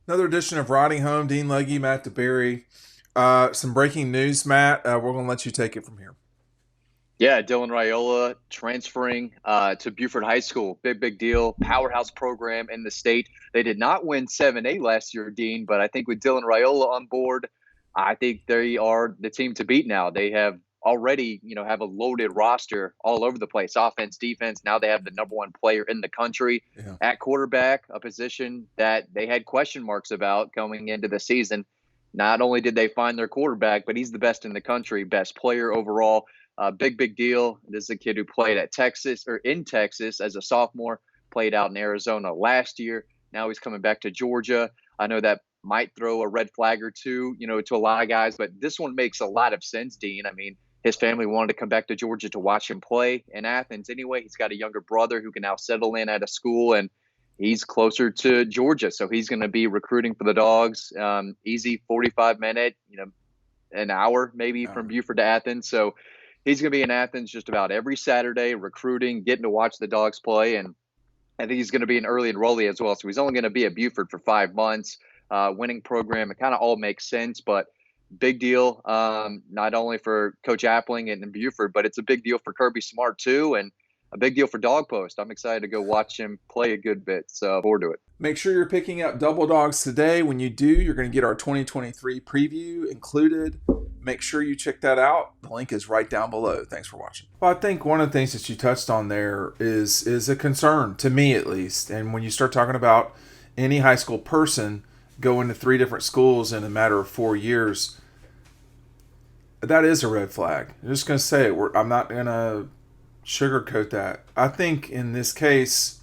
Another edition of Riding Home. Dean Legge, Matt DeBerry. Some breaking news, Matt. We're going to let you take it from here. Yeah, Dylan Raiola transferring to Buford High School. Big deal. Powerhouse program in the state. They did not win 7A last year, Dean, but I think with Dylan Raiola on board, I think they are the team to beat now. They have already, have a loaded roster all over the place, offense, defense. Now they have the number one player in the country Yeah. at quarterback, a position that they had question marks about going into the season. Not only did they find their quarterback, but he's the best in the country, best player overall. Big deal. This is a kid who played at Texas or in Texas as a sophomore, played out in Arizona last year. Now he's coming back to Georgia. I know that might throw a red flag or two, to a lot of guys, but this one makes a lot of sense, Dean. I mean, his family wanted to come back to Georgia to watch him play in Athens anyway. He's got a younger brother who can now settle in at a school, and he's closer to Georgia. So he's going to be recruiting for the Dogs. Easy 45-minute, an hour maybe from Buford to Athens. So he's going to be in Athens just about every Saturday, recruiting, getting to watch the Dogs play. And I think he's going to be an early enrollee as well. So he's only going to be at Buford for 5 months, winning program. It kind of all makes sense, but big deal, not only for Coach Appling and Buford, but it's a big deal for Kirby Smart too. And a big deal for Dawg Post. I'm excited to go watch him play a good bit. So forward to it. Make sure you're picking up Double Dogs today. When you do, you're going to get our 2023 preview included. Make sure you check that out. The link is right down below. Thanks for watching. Well, I think one of the things that you touched on there is a concern, to me at least. And when you start talking about any high school person going to 3 different schools in a matter of 4 years, that is a red flag. I'm just going to say it. I'm not going to sugarcoat that. I think in this case,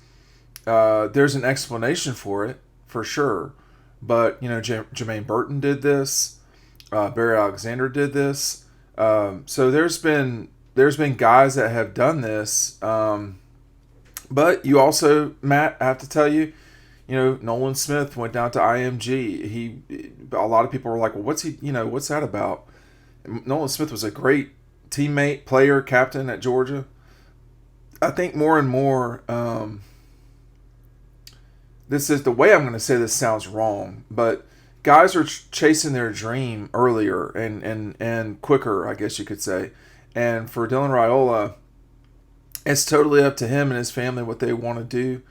there's an explanation for it, for sure. But, Jermaine Burton did this. Barry Alexander did this. So there's been guys that have done this. But you also, Matt, I have to tell you, Nolan Smith went down to IMG. A lot of people were like, well, what's that about? Nolan Smith was a great teammate, player, captain at Georgia. I think more and more, this is the way I'm going to say this sounds wrong, but guys are chasing their dream earlier and quicker, I guess you could say. And for Dylan Raiola, it's totally up to him and his family what they want to do.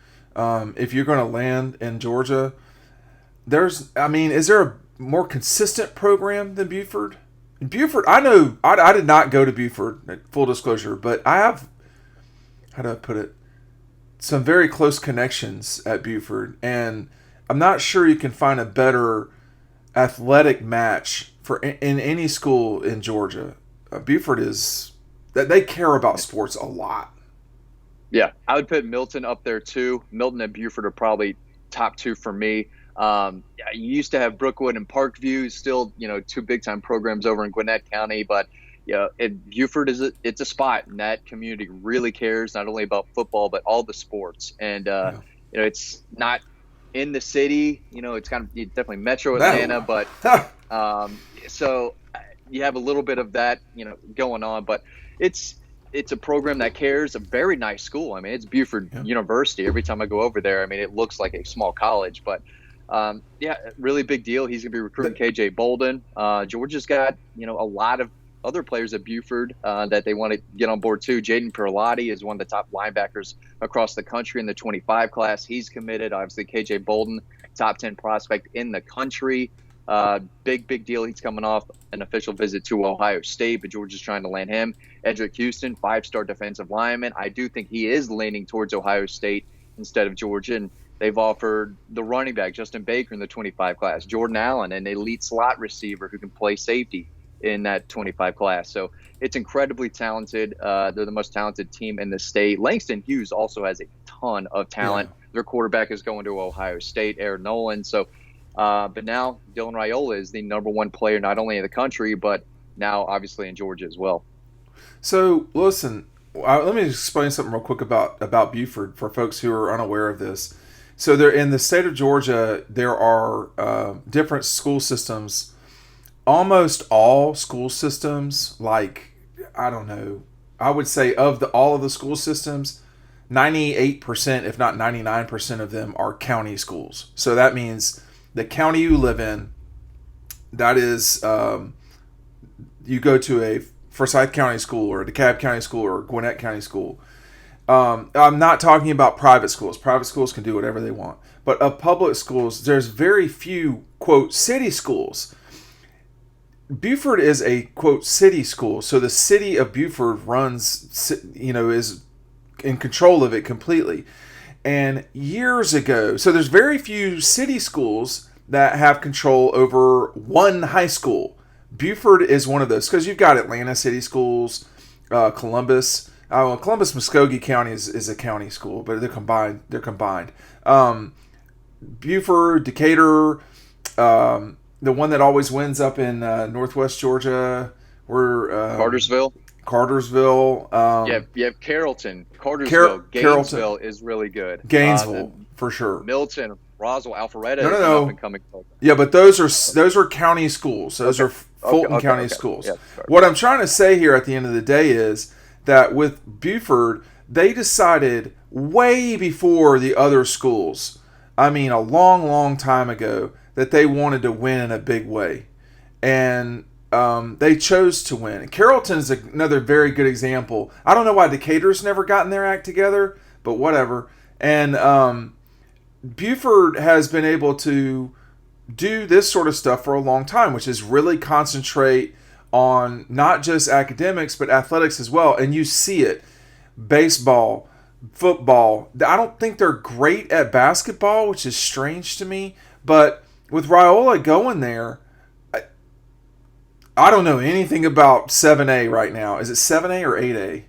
If you're going to land in Georgia, is there a more consistent program than Buford? Buford, I know, I did not go to Buford, full disclosure, but I have, how do I put it, some very close connections at Buford, and I'm not sure you can find a better athletic match for in any school in Georgia. Buford is that they care about sports a lot. Yeah, I would put Milton up there too. Milton and Buford are probably top 2 for me. You used to have Brookwood and Parkview, still, 2 big time programs over in Gwinnett County, but Buford it's a spot, and that community really cares not only about football but all the sports. And it's not in the city, it's definitely Metro Atlanta, but so you have a little bit of that, going on, but it's a program that cares. A very nice school. I mean, it's Buford University. Every time I go over there, I mean, it looks like a small college, but really big deal. He's going to be recruiting KJ Bolden. Georgia's got, a lot of other players at Buford that they want to get on board too. Jaden Perlotti is one of the top linebackers across the country in the 25 class. He's committed. Obviously, KJ Bolden, top 10 prospect in the country. Big deal. He's coming off an official visit to Ohio State, but Georgia's trying to land him. Edric Houston, 5-star defensive lineman. I do think he is leaning towards Ohio State instead of Georgia. And they've offered the running back, Justin Baker, in the 25 class, Jordan Allen, an elite slot receiver who can play safety in that 25 class. So it's incredibly talented. They're the most talented team in the state. Langston Hughes also has a ton of talent. Yeah. Their quarterback is going to Ohio State, Aaron Nolan. So, but now Dylan Raiola is the number 1 player, not only in the country, but now obviously in Georgia as well. So listen, let me explain something real quick about Buford for folks who are unaware of this. So there in the state of Georgia, there are different school systems. Almost all school systems, like, I don't know, I would say all of the school systems, 98%, if not 99% of them are county schools. So that means the county you live in, that is, you go to a Forsyth County school or a DeKalb County school or Gwinnett County school. I'm not talking about private schools. Private schools can do whatever they want. But of public schools, there's very few, quote, city schools. Buford is a, quote, city school. So the city of Buford runs, is in control of it completely. And years ago, so there's very few city schools that have control over one high school. Buford is one of those, because you've got Atlanta city schools, Columbus. Columbus Muskogee County is a county school, but they're combined. Buford, Decatur, the one that always wins up in northwest Georgia, where Cartersville. You have Carrollton, Cartersville, Gainesville is really good. Gainesville for sure. Milton, Roswell, Alpharetta. No. Up and coming. Yeah, but those are county schools. Those are Fulton County schools. Yeah, what I'm trying to say here at the end of the day is that with Buford, they decided way before the other schools, I mean a long, long time ago, that they wanted to win in a big way. And they chose to win. And Carrollton's another very good example. I don't know why Decatur's never gotten their act together, but whatever. And Buford has been able to do this sort of stuff for a long time, which is really concentrate on not just academics, but athletics as well. And you see it. Baseball, football. I don't think they're great at basketball, which is strange to me. But with Raiola going there, I don't know anything about 7A right now. Is it 7A or 8A?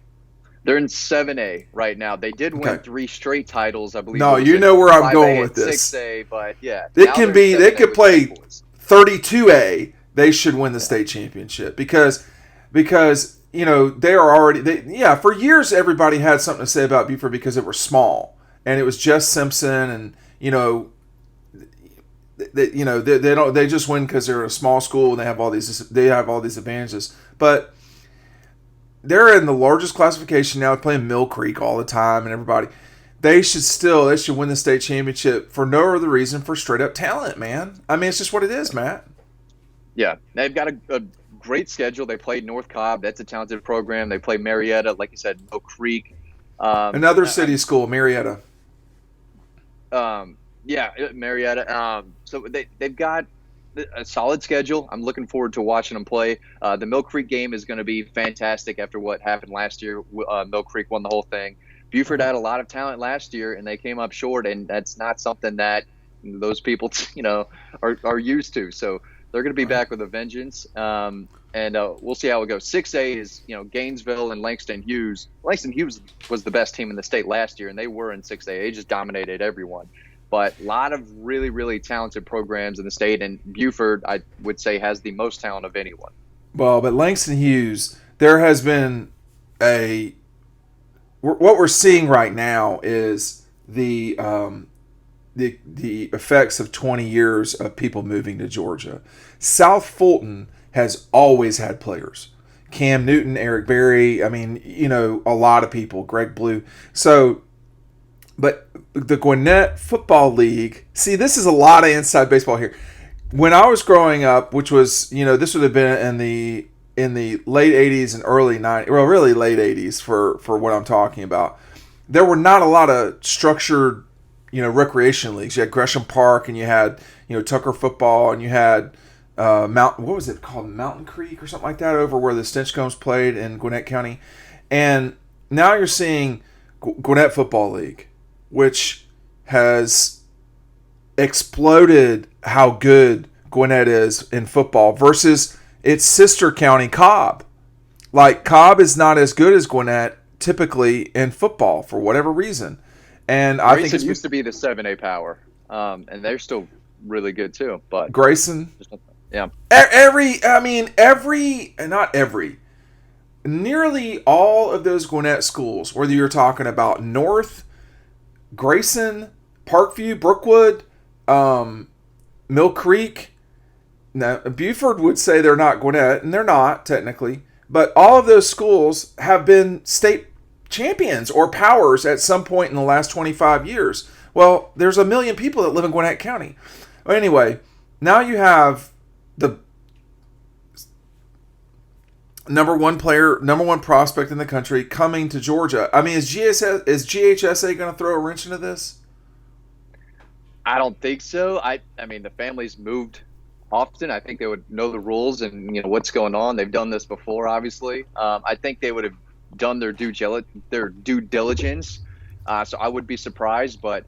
They're in 7A right now. They did win 3 straight titles, I believe. No, you know where I'm going with this. 6A, but yeah. They could play 32A. They should win the state championship because they are already for years everybody had something to say about Buford because they were small and it was Jess Simpson and they just win because they're a small school and they have all these advantages, but they're in the largest classification now, playing Mill Creek all the time, and everybody. They should win the state championship for no other reason, for straight up talent, man. I mean, it's just what it is, Matt. Yeah, they've got a great schedule. They played North Cobb. That's a talented program. They play Marietta, like you said, Mill Creek. Another city school, Marietta. Marietta. So they've got a solid schedule. I'm looking forward to watching them play. The Mill Creek game is going to be fantastic after what happened last year. Mill Creek won the whole thing. Buford had a lot of talent last year, and they came up short, and that's not something that those people, are used to. So they're going to be back with a vengeance, and we'll see how it goes. 6A is, Gainesville and Langston Hughes. Langston Hughes was the best team in the state last year, and they were in 6A. They just dominated everyone. But a lot of really, really talented programs in the state, and Buford, I would say, has the most talent of anyone. Well, but Langston Hughes, there has been what we're seeing right now is the effects of 20 years of people moving to Georgia. South Fulton has always had players. Cam Newton, Eric Berry, a lot of people, Greg Blue. So, but the Gwinnett Football League, see, this is a lot of inside baseball here. When I was growing up, which was, this would have been in the late 80s and early 90s, well, really late 80s for what I'm talking about, there were not a lot of structured, recreation leagues. You had Gresham Park and you had, Tucker Football and you had what was it called? Mountain Creek or something like that, over where the Stinchcombs played in Gwinnett County. And now you're seeing Gwinnett Football League, which has exploded how good Gwinnett is in football versus its sister county, Cobb. Like, Cobb is not as good as Gwinnett typically in football for whatever reason. And I think it used to be the 7A power, and they're still really good too. But Grayson, yeah, nearly all of those Gwinnett schools, whether you're talking about North, Grayson, Parkview, Brookwood, Mill Creek. Now, Buford would say they're not Gwinnett, and they're not technically, but all of those schools have been state champions or powers at some point in the last 25 years. Well, there's 1 million people that live in Gwinnett County. Anyway, now you have the number one prospect in the country coming to Georgia. I mean, is GHSA going to throw a wrench into this? I don't think so. I mean, the family's moved often. I think they would know the rules and what's going on. They've done this before, obviously. I think they would have done their due diligence. So I would be surprised, but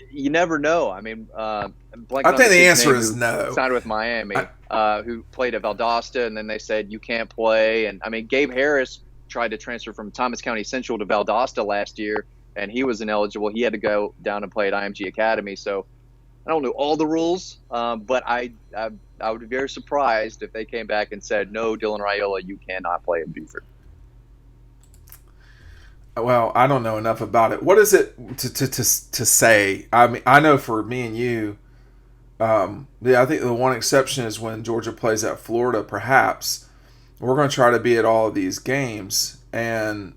you never know. I mean, I think the answer is no. Signed with Miami, who played at Valdosta, and then they said you can't play. And I mean, Gabe Harris tried to transfer from Thomas County Central to Valdosta last year, and he was ineligible. He had to go down and play at IMG Academy. So I don't know all the rules, but I would be very surprised if they came back and said, no, Dylan Raiola, you cannot play at Buford. Well, I don't know enough about it. What is it to say? I mean, I know for me and you, I think the one exception is when Georgia plays at Florida, perhaps. We're going to try to be at all of these games, and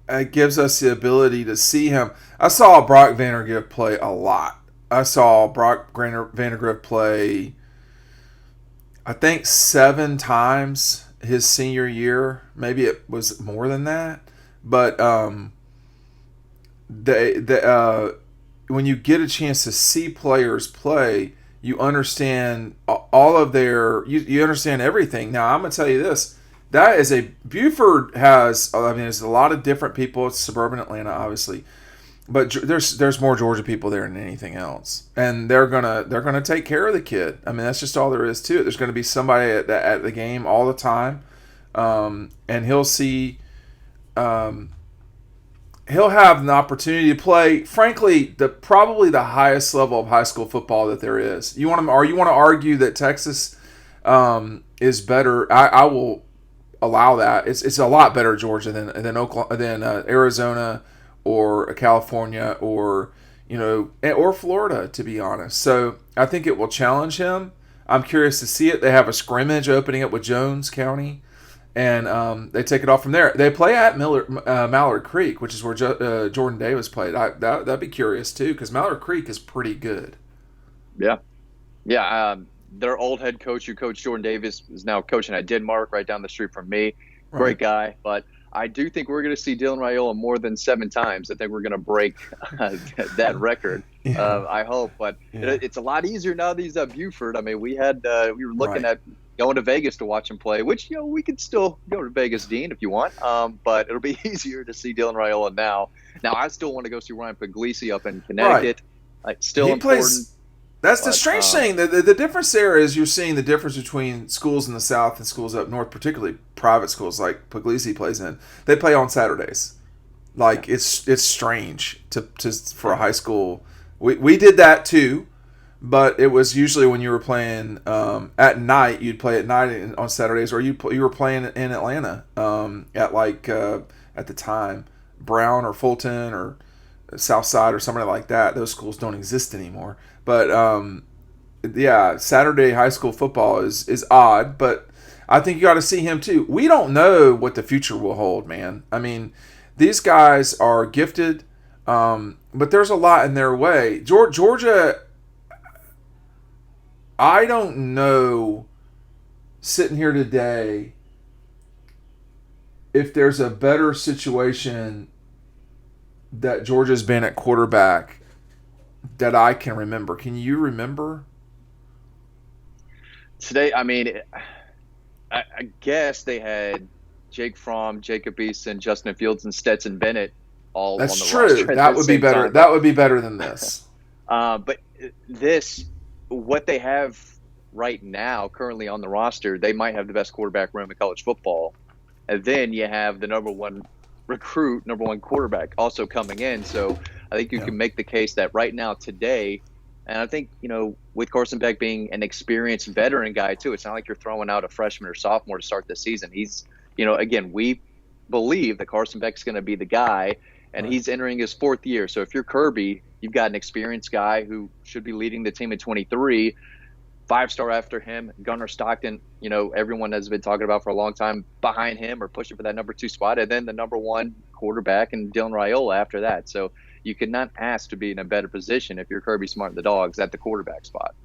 it gives us the ability to see him. I saw Brock Vandergrift play a lot. I saw Brock Vandergrift play, I think, 7 times his senior year. Maybe it was more than that. But when you get a chance to see players play, you understand all of you understand everything. Now, I'm going to tell you this. That is Buford has, I mean, there's a lot of different people. It's suburban Atlanta, obviously. But there's more Georgia people there than anything else, and they're gonna take care of the kid. I mean, that's just all there is to it. There's going to be somebody at the game all the time, and he'll see. He'll have an opportunity to play, frankly, probably the highest level of high school football that there is. You want to argue that Texas is better? I will allow that. It's a lot better Georgia than Oklahoma, than Arizona, or California, or or Florida, to be honest. So I think it will challenge him. I'm curious to see it. They have a scrimmage opening up with Jones County, and they take it off from there. They play at Mallard Creek, which is where Jordan Davis played. That'd be curious too, because Mallard Creek is pretty good. Yeah. Their old head coach, who coached Jordan Davis, is now coaching at Denmark, right down the street from me. Great guy, but I do think we're going to see Dylan Raiola more than 7 times. I think we're going to break that record. Yeah. I hope, but it's a lot easier now that he's at Buford. I mean, we were looking at going to Vegas to watch him play, which we could still go to Vegas, Dean, if you want. But it'll be easier to see Dylan Raiola now. Now, I still want to go see Ryan Puglisi up in Connecticut. Right. Still important. That's the strange thing. The difference there is you're seeing the difference between schools in the South and schools up north, particularly private schools like Puglisi plays in. They play on Saturdays. It's strange for a high school. We did that too, but it was usually when you were playing at night. You'd play at night on Saturdays, or you were playing in Atlanta at the time Brown or Fulton or Southside or somebody like that. Those schools don't exist anymore. But Saturday high school football is odd, but I think you got to see him too. We don't know what the future will hold, man. I mean, these guys are gifted, but there's a lot in their way. Georgia, I don't know, sitting here today, if there's a better situation that Georgia's been at quarterback that I can remember. Can you remember? Today, I mean, I guess they had Jake Fromm, Jacob Eason, Justin Fields, and Stetson Bennett all That's on the true. roster. That would be better. Time. That would be better than this. But what they have right now, currently on the roster, they might have the best quarterback room in college football. And then you have the number one quarterback also coming in. So I think you can make the case that right now, today, and I think, with Carson Beck being an experienced veteran guy too, it's not like you're throwing out a freshman or sophomore to start the season. He's, again, we believe that Carson Beck's going to be the guy, and he's entering his 4th year. So if you're Kirby, you've got an experienced guy who should be leading the team in 23. 5-star after him, Gunnar Stockton, everyone has been talking about for a long time behind him or pushing for that number 2 spot, and then the number 1 quarterback and Dylan Raiola after that. So you could not ask to be in a better position if you're Kirby Smart and the Dogs at the quarterback spot.